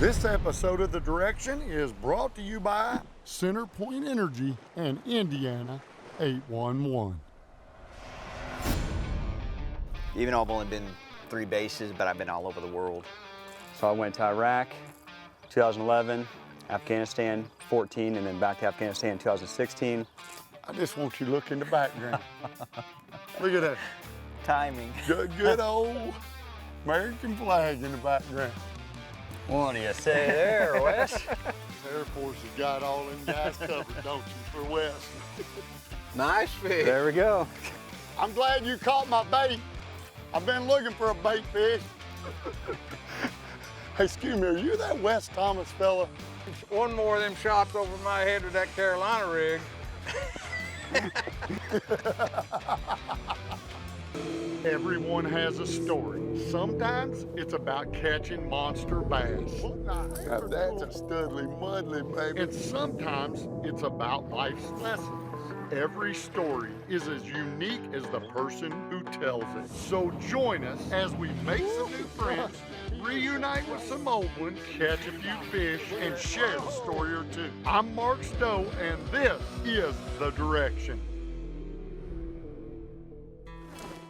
This episode of The Direction is brought to you by Centerpoint Energy and Indiana 811. Even though I've only been 3 bases, but I've been all over the world. So I went to Iraq, 2011, Afghanistan, 14, and then back to Afghanistan in 2016. I just want you to look in the background. Look at that. Timing. Good old American flag in the background. What do you say there, Wes? Air Force has got all them guys covered, don't you, for West? Nice fish. There we go. I'm glad you caught my bait. I've been looking for a bait fish. Hey, excuse me, are you that Wes Thomas fella? One more of them shots over my head with that Carolina rig. Everyone has a story. Sometimes it's about catching monster bass. Now that's a studly mudly, baby. And sometimes it's about life's lessons. Every story is as unique as the person who tells it. So join us as we make some new friends, reunite with some old ones, catch a few fish, and share a story or two. I'm Mark Stowe, and this is The Direction.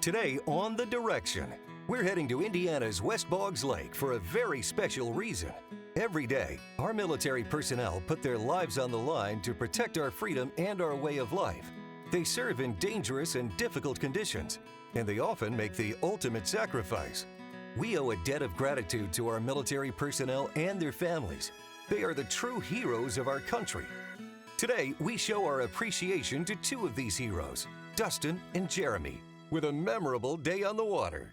Today on The Direction, we're heading to Indiana's West Boggs Lake for a very special reason. Every day, our military personnel put their lives on the line to protect our freedom and our way of life. They serve in dangerous and difficult conditions, and they often make the ultimate sacrifice. We owe a debt of gratitude to our military personnel and their families. They are the true heroes of our country. Today, we show our appreciation to 2 of these heroes, Dustin and Jeremy, with a memorable day on the water.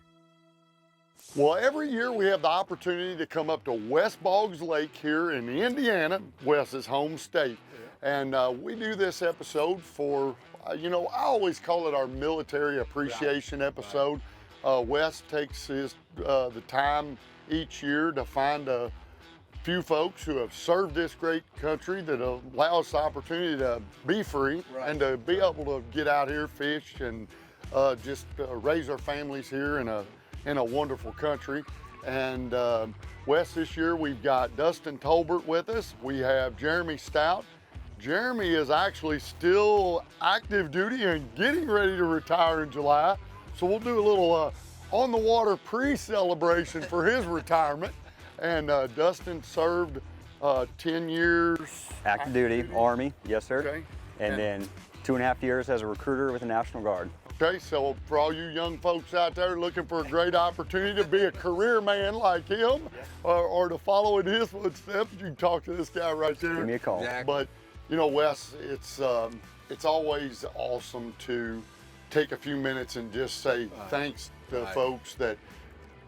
Well, every year we have the opportunity to come up to West Boggs Lake here in Indiana, Wes's home state. And we do this episode for, I always call it our military appreciation episode. Wes takes the time each year to find a few folks who have served this great country that allow us the opportunity to be free and to be able to get out here, fish, and just raise our families here in a wonderful country. And Wes, this year we've got Dustin Tolbert with us. We have Jeremy Stout. Jeremy is actually still active duty and getting ready to retire in July. So we'll do a little on the water pre-celebration for his retirement. And Dustin served 10 years. Active duty, Army, yes sir. Okay. And then 2.5 years as a recruiter with the National Guard. Okay, so for all you young folks out there looking for a great opportunity to be a career man like him, or to follow in his footsteps, you can talk to this guy right there. Give me a call. Exactly. But Wes, it's always awesome to take a few minutes and just say thanks to folks that,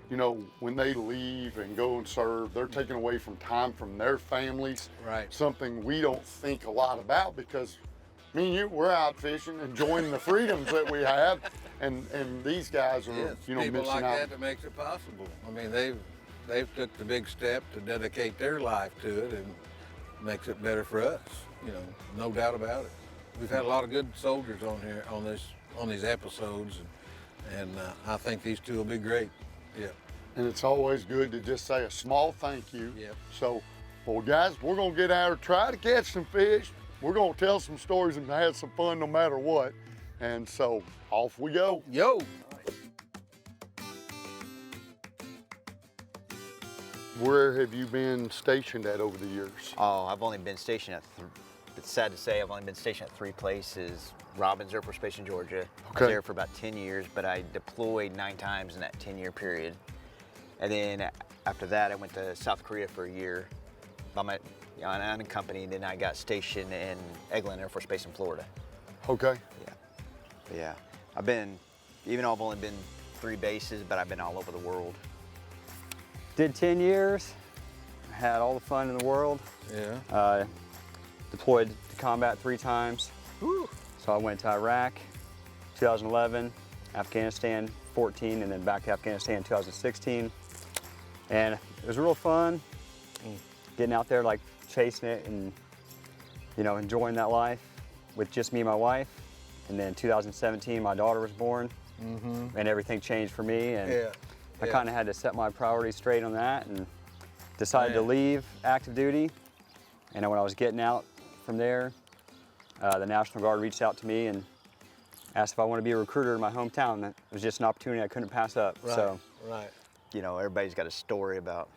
when they leave and go and serve, they're taking away from time from their families. Right. Something we don't think a lot about because me and you, we're out fishing, enjoying the freedoms that we have, and these guys are, Yes, missing people like out. that makes it possible. I mean, they've took the big step to dedicate their life to it, and makes it better for us. No doubt about it. We've had a lot of good soldiers on here on these episodes, and I think these 2 will be great. Yeah. And it's always good to just say a small thank you. Yep. So, well, guys, we're gonna get out and try to catch some fish. We're gonna tell some stories and have some fun no matter what. And so, off we go. Yo. Where have you been stationed at over the years? Oh, I've only been stationed at, it's sad to say, I've only been stationed at 3 places. Robbins Air Force Base in Georgia. I Okay. was there for about 10 years, but I deployed 9 times in that 10-year period. And then after that, I went to South Korea for a year on a company, and then I got stationed in Eglin Air Force Base in Florida. Okay. Yeah. Even though I've only been 3 bases, but I've been all over the world. Did 10 years, had all the fun in the world. Yeah. Deployed to combat 3 times. Whew. So I went to Iraq, 2011, Afghanistan, 14, and then back to Afghanistan in 2016. And it was real fun, getting out there like chasing it and, enjoying that life with just me and my wife. And then 2017, my daughter was born, and everything changed for me. And I kind of had to set my priorities straight on that and decided to Man. leave active duty. And when I was getting out from there, the National Guard reached out to me and asked if I wanted to be a recruiter in my hometown. That was just an opportunity I couldn't pass up. Right, So, right. You know, everybody's got a story about,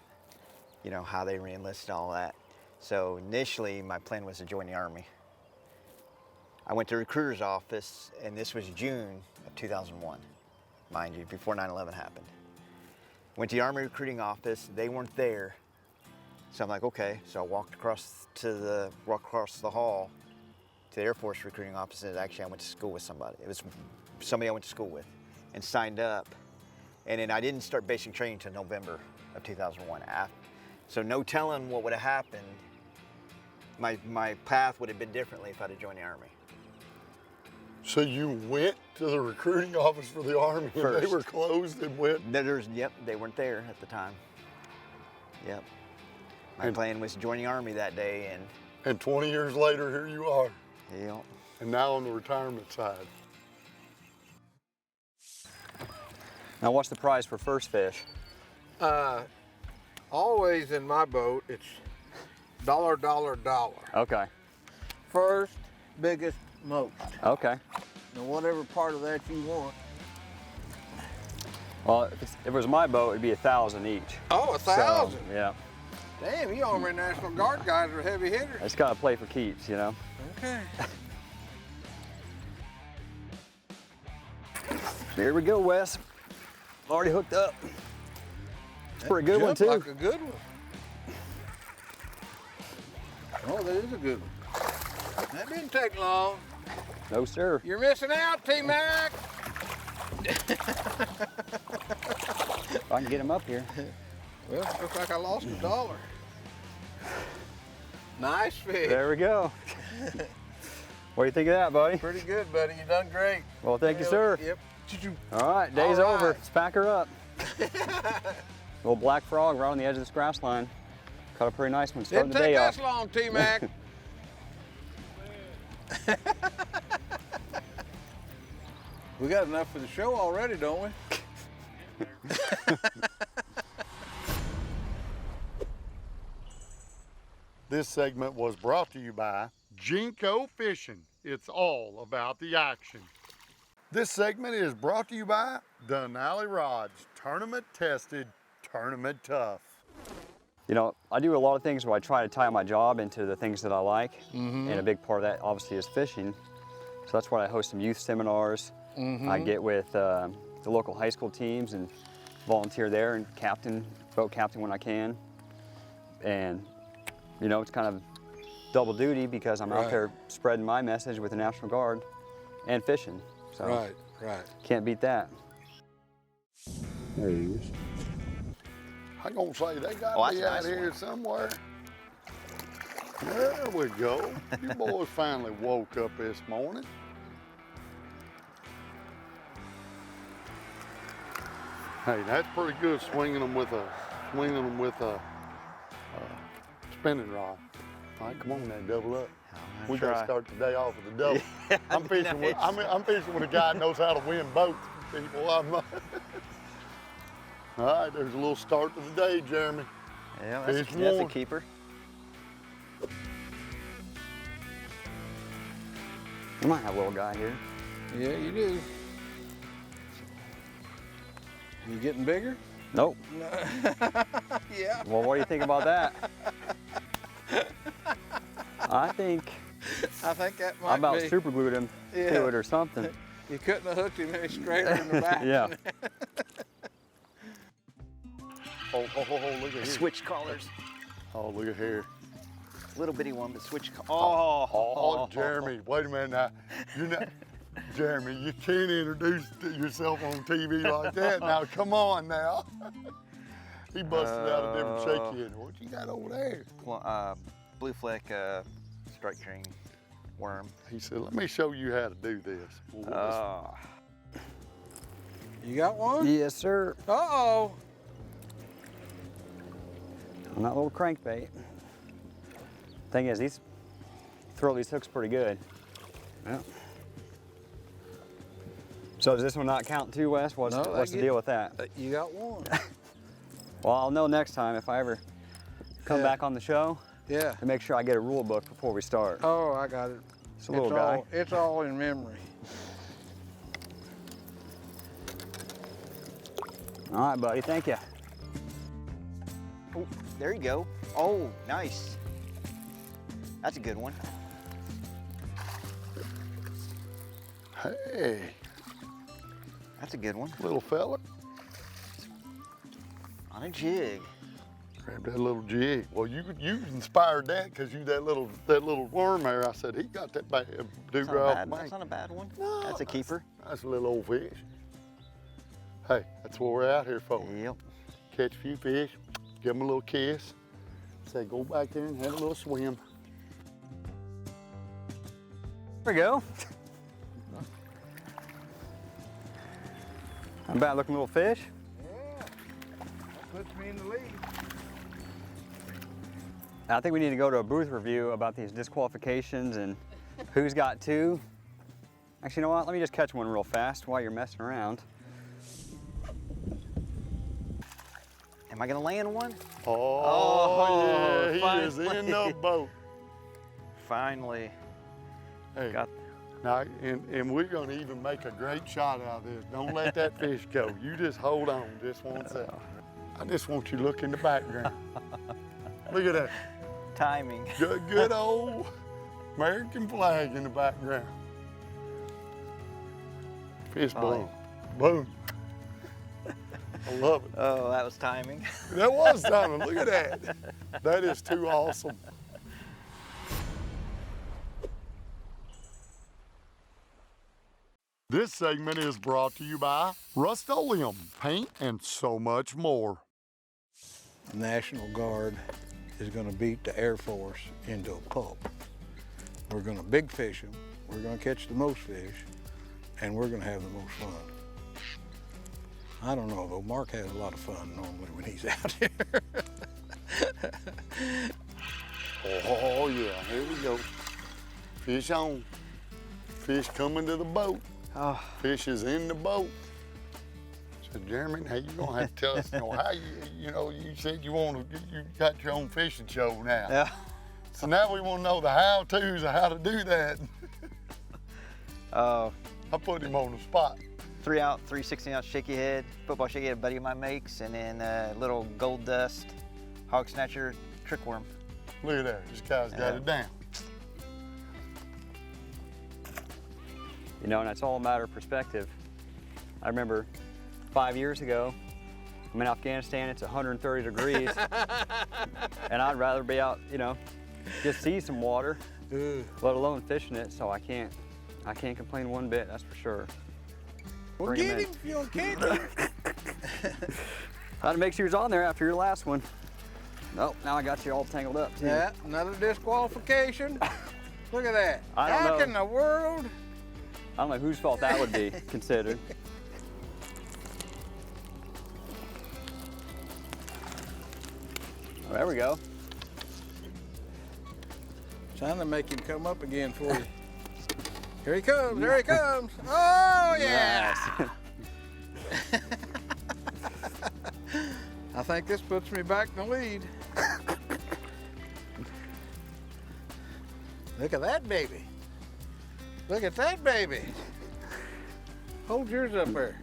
you know, how they re-enlisted and all that. So initially, my plan was to join the Army. I went to the recruiter's office, and this was June of 2001, mind you, before 9/11 happened. Went to the Army recruiting office, they weren't there. So I'm like, okay. So I walked across the hall to the Air Force recruiting office, and actually I went to school with somebody. It was somebody I went to school with, and signed up. And then I didn't start basic training until November of 2001. So no telling what would have happened. My path would have been differently if I'd have joined the Army. So you went to the recruiting office for the Army and they First. were closed and went? Yep, they weren't there at the time. Yep. My plan was to join the Army that day, And 20 years later, here you are. yep. And now on the retirement side. now what's the prize for first fish? Always in my boat, it's dollar, dollar, dollar. Okay, First, biggest, most. okay. Now, whatever part of that you want. Well, if it was my boat, it'd be 1,000 each. Oh, 1,000. So, yeah, Damn, you Army National Guard guys are heavy I hitters. just gotta play for keeps, you know? Okay. There we go, Wes. Already hooked up. It's a pretty good one, Jumped too. Like a good one. Oh, that is a good one. That didn't take long. No, sir. You're missing out, T-Mac. If I can get him up here. Well, looks like I lost $1. Nice fish. There we go. What do you think of that, buddy? Pretty good, buddy. You done great. Well, thank you, sir. Yep. All right, day's All over. right. Let's pack her up. Little black frog right on the edge of this grass line. Caught a pretty nice one. Starting Didn't the day take off. us long, T-Mac. We got enough for the show already, don't we? This segment was brought to you by Jinko Fishing. It's all about the action. This segment is brought to you by Denali Rods, tournament tested, tournament tough. You know, I do a lot of things where I try to tie my job into the things that I like. And a big part of that obviously is fishing. So that's why I host some youth seminars. I get with the local high school teams and volunteer there and boat captain when I can. And, you know, it's kind of double duty because I'm out Right. there spreading my message with the National Guard and fishing. So Right. can't beat that. There he is. I'm gonna say they gotta Oh, that's be a out nice here one. somewhere. There we go. You boys finally woke up this morning. Hey, that's pretty good swinging them with a spinning rod. All right, come on now, double up. We gotta try. start the day off with a double. I'm fishing with I'm fishing with a guy that knows how to win boats, people. All right, there's a little start to the day, Jeremy. Yeah, Fish that's a warm. keeper. We might have a little guy here. Yeah, you do. You getting bigger? Nope. Yeah. Well, what do you think about that? I think I think that I might about be. super glued him to Yeah. it or something. You couldn't have hooked him any straighter in the back. Yeah. Oh, look at here. Switch collars. Oh, look at here. Little bitty one, but switch. Oh, Jeremy, wait a minute now. You're not, Jeremy, you can't introduce yourself on TV like that. Now, come on now. He busted out a different shaky head. What you got over there? Blue fleck strike ring worm. He said, let me show you how to do this. Well, You got one? Yes, sir. Uh-oh. On that little crankbait. Thing is, throw these hooks pretty good. Yeah. So does this one not count too, Wes? What's the deal with that? You got one. Well, I'll know next time if I ever come Yeah. back on the show Yeah. and make sure I get a rule book before we start. Oh, I got it. It's a little guy. It's all in memory. All right, buddy, thank you. Oh, there you go. Oh, nice. That's a good one. Hey, That's a good one. little fella. On a jig. Grab that little jig. Well, you inspired that because you that little worm there. I said he got that bad That's dude not, a off bad, the that's bank. not a bad one. No, That's a keeper. That's a little old fish. Hey, that's what we're out here for. Yep. Catch a few fish, give them a little kiss. Say go back there and have a little swim. There we go. Not a bad looking little fish. Yeah. That puts me in the lead. I think we need to go to a booth review about these disqualifications and who's got two. Actually, you know what? Let me just catch one real fast while you're messing around. Am I gonna land one? Oh, yeah, he is in finally. the boat. Finally. Hey, Got now, and we're gonna even make a great shot out of this. Don't let that fish go. You just hold on just one second. I just want you to look in the background. Look at that. timing. Good old American flag in the background. Fish boom. Boom. I love it. Oh, that was timing. That was timing. Look at that. That is too awesome. This segment is brought to you by Rust-Oleum Paint and so much more. The National Guard is going to beat the Air Force into a pulp. We're going to big fish them, we're going to catch the most fish, and we're going to have the most fun. I don't know though, Mark has a lot of fun normally when he's out here. Oh yeah, here we go. Fish on. Fish coming to the boat. Oh, Fish is in the boat. So Jeremy, now you're gonna have to tell us, how you said you got your own fishing show now. yeah. So now we want to know the how-tos of how to do that. I put him on the spot. 3 16-ounce shaky head, football shaky head a buddy of mine makes, and then a little gold dust hog snatcher trick worm. Look at that, this guy's got Yeah. it down. You know, and it's all a matter of perspective. I remember 5 years ago, I'm in Afghanistan, it's 130 degrees, and I'd rather be out, just see some water, let alone fishing it, so I can't complain one bit, that's for sure. Well, Bring 'em get in. him if you don't catch him. I had to make sure he was on there after your last one. Nope, now I got you all tangled up too. Yeah, another disqualification. Look at that. I don't How know. in the world? I don't know whose fault that would be considered. Oh, there we go. Trying to make him come up again for you. Here he comes, there he comes. Oh, yeah. Nice. I think this puts me back in the lead. Look at that baby. Look at that baby. Hold yours up there.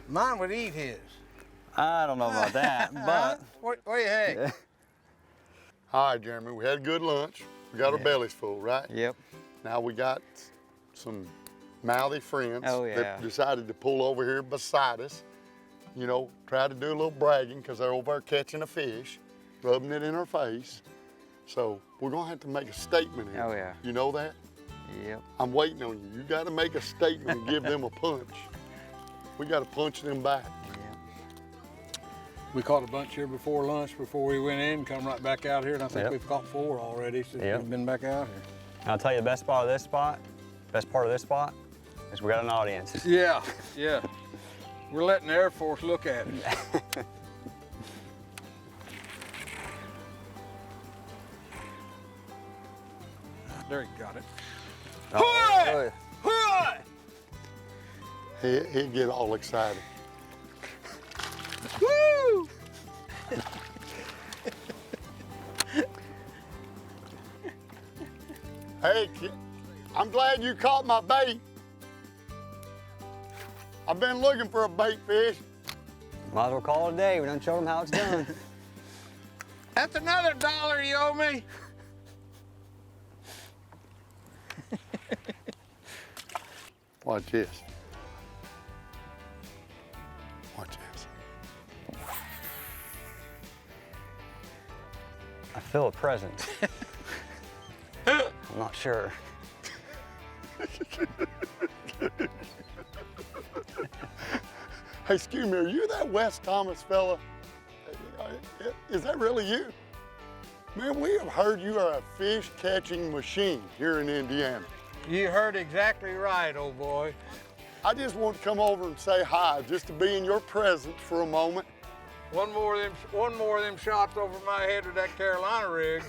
Mine would eat his. I don't know about that, but What do you think? All right, Jeremy, we had a good lunch. We got our bellies full, right? Yep. Now we got some mouthy friends Oh, yeah. that decided to pull over here beside us. Try to do a little bragging because they're over there catching a fish, rubbing it in our face. So we're gonna have to make a statement here. Oh, yeah. You know that? Yep. I'm waiting on you. You gotta make a statement and give them a punch. We gotta punch them back. We caught a bunch here before lunch, before we went in, come right back out here, and I think Yep. we've caught 4 already since Yep. we've been back out here. I'll tell you the best part of this spot is we got an audience. Yeah, yeah. We're letting the Air Force look at us. There he got it. Oh, He'd get all excited. Woo! Hey, I'm glad you caught my bait. I've been looking for a bait fish. Might as well call it a day. We done showed them how it's done. That's another $1 you owe me. Watch this. Watch this. I feel a presence. I'm not sure. Hey, excuse me, are you that Wes Thomas fella? Is that really you? Man, we have heard you are a fish catching machine here in Indiana. You heard exactly right, old boy. I just want to come over and say hi, just to be in your presence for a moment. One more of them shots over my head with that Carolina rig.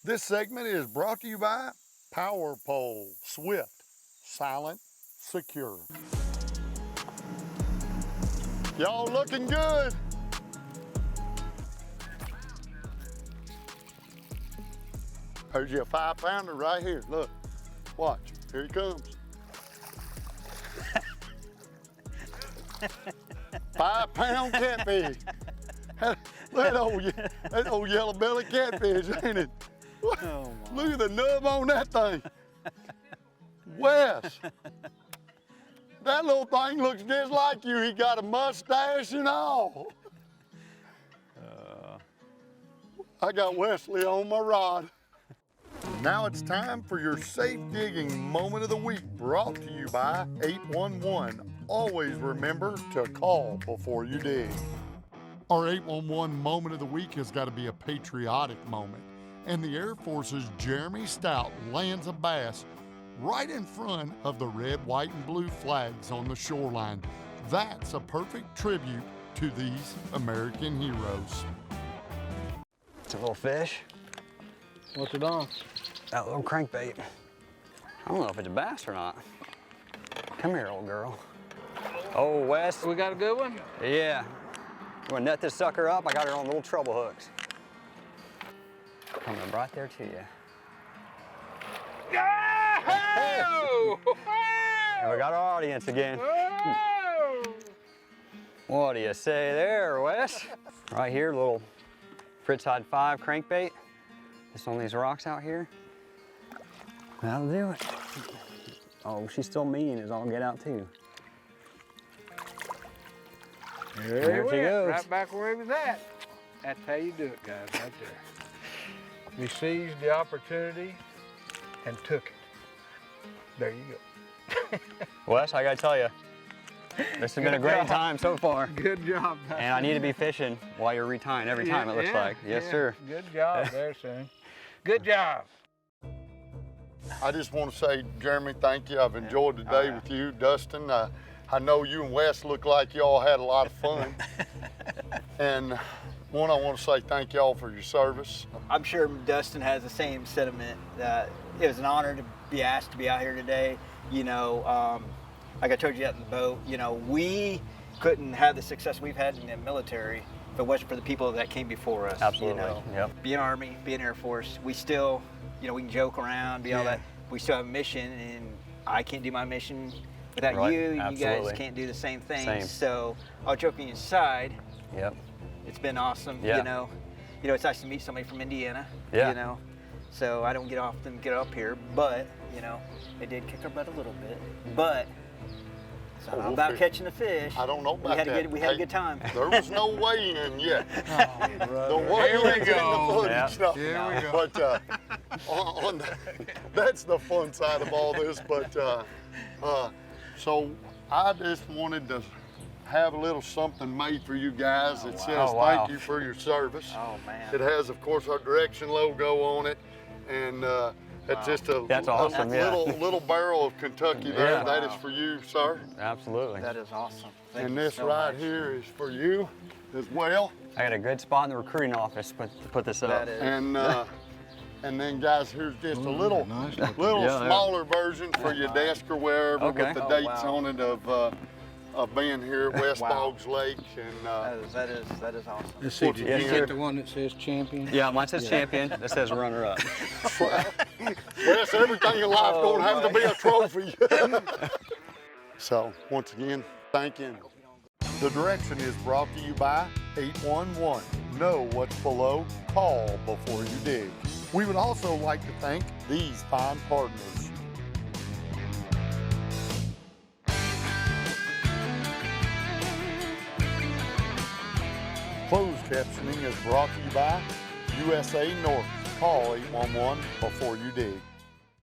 This segment is brought to you by Power Pole, swift, silent, secure. Y'all looking good. Here's you a 5-pounder right here. Look, watch, here he comes. 5-pound catfish. Look at that old yellow belly catfish, ain't it? Oh, Look at the nub on that thing. Wes, that little thing looks just like you. He got a mustache and all. I got Wesley on my rod. Now it's time for your safe digging moment of the week, brought to you by 811. Always remember to call before you dig. Our 811 moment of the week has got to be a patriotic moment. And the Air Force's Jeremy Stout lands a bass right in front of the red, white, and blue flags on the shoreline. That's a perfect tribute to these American heroes. It's a little fish. What's it on? That little crankbait. I don't know if it's a bass or not. Come here, old girl. Oh, Wes. We got a good one? Yeah. You wanna net this sucker up? I got her on little treble hooks. Coming right there to you. Oh! And we got our audience again. Oh! What do you say there, Wes? Right here, little Fritzide 5 crankbait. Just on these rocks out here. That'll do it. Oh, she's still mean as all get out too. There she goes. right back where he was at. That's how you do it, guys, right there. You seized the opportunity and took it. There you go. Wes, I gotta tell you, this has been a great time so far. Good job, man. And I need to be fishing while you're retying every time, it looks like. Yes, sir. Good job there, son. Good job. I just want to say, Jeremy, thank you. I've enjoyed the day with you. Dustin, I know you and Wes look like y'all had a lot of fun. And one, I want to say thank y'all for your service. I'm sure Dustin has the same sentiment that it was an honor to be asked to be out here today. You know, like I told you out in the boat, you know, we couldn't have the success we've had in the military if it wasn't for the people that came before us. Absolutely. You know, Yep. being Army, being Air Force, we still, you know, we can joke around, be all that. We still have a mission, and I can't do my mission without Right. you. Absolutely. You guys can't do the same thing. Same. So, all joking aside, Yep. it's been awesome. Yeah. You know, it's nice to meet somebody from Indiana. Yeah. You know, so I don't get up here, but you know, they did kick our butt a little bit. But it's not all about catching the fish. I don't know about that. We had a good time. There was no weigh-in yet. The Here we weigh-in's in the go. footage. Yeah. No. Here we go. But that's the fun side of all this. But so I just wanted to have a little something made for you guys that says Oh, wow. thank you for your service. Oh man. It has, of course, our direction logo on it, and it's just a, That's awesome, little barrel of Kentucky there. Yeah. That is for you, sir. Absolutely. That is awesome. Thank And you this so right much. here is for you as well. I got a good spot in the recruiting office to put this up. That is. And then guys, here's just a little nice. little Yeah, there. smaller version for your desk or wherever Okay. with the Oh, dates wow. on it of of being here at West Wow. Boggs Lake, and That is awesome. Let's see, did you Yes, get the one that says champion? Yeah, mine says champion. That says runner-up. Wes, everything in life don't have to be a trophy. So, once again, thank you. The Direction is brought to you by 811. Know what's below, call before you dig. We would also like to thank these fine partners. Closed captioning is brought to you by USA North. Call 811 before you dig.